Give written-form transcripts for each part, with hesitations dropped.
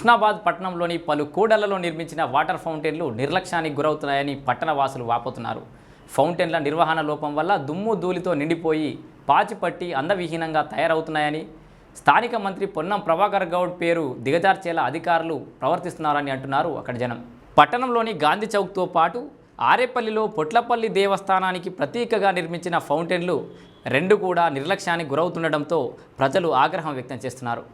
హుస్నాబాద్ పట్టణంలోని పలు కూడళ్లలో నిర్మించిన వాటర్ ఫౌంటైన్లు నిర్లక్ష్యానికి గురవుతున్నాయని పట్టణ వాసులు వాపోతున్నారు. ఫౌంటైన్ల నిర్వహణ లోపం వల్ల దుమ్ము ధూళితో నిండిపోయి పాచిపట్టి అందవిహీనంగా తయారవుతున్నాయని, స్థానిక మంత్రి పొన్నం ప్రభాకర్ గౌడ్ పేరు దిగజార్చేలా అధికారులు ప్రవర్తిస్తున్నారని అంటున్నారు అక్కడి జనం. పట్టణంలోని గాంధీ చౌక్తో పాటు ఆరేపల్లిలో పొట్లపల్లి దేవస్థానానికి ప్రతీకగా నిర్మించిన ఫౌంటైన్లు రెండు కూడా నిర్లక్ష్యానికి గురవుతుండటంతో ప్రజలు ఆగ్రహం వ్యక్తం చేస్తున్నారు.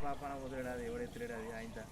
పాపన వదిలేడు ఎవడెత్తలేడు అది ఆయన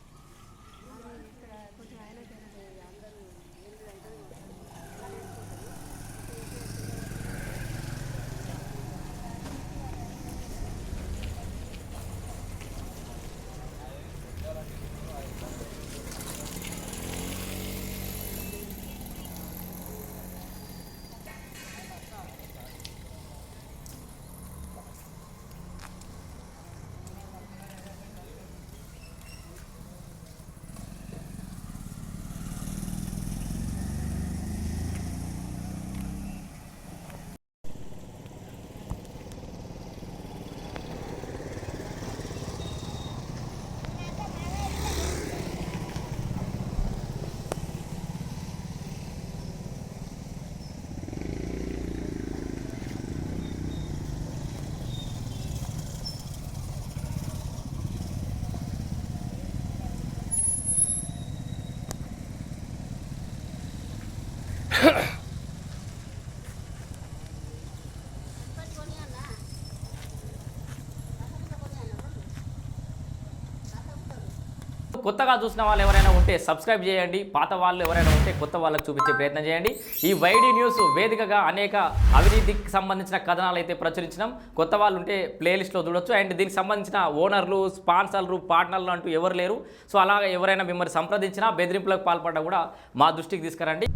కొత్తగా చూసిన వాళ్ళు ఎవరైనా ఉంటే సబ్స్క్రైబ్ చేయండి. పాత వాళ్ళు ఎవరైనా ఉంటే కొత్త వాళ్ళకి చూపించే ప్రయత్నం చేయండి. ఈ వైడి న్యూస్ వేదికగా అనేక అవినీతికి సంబంధించిన కథనాలు అయితే ప్రచురించినాం. కొత్త వాళ్ళు ఉంటే ప్లేలిస్ట్లో చూడొచ్చు. అండ్ దీనికి సంబంధించిన ఓనర్లు, స్పాన్సర్లు, పార్ట్నర్లు అంటూ ఎవరు లేరు. సో అలాగా ఎవరైనా మిమ్మల్ని సంప్రదించినా బెదిరింపులకు పాల్పడ్డా కూడా మా దృష్టికి తీసుకురండి.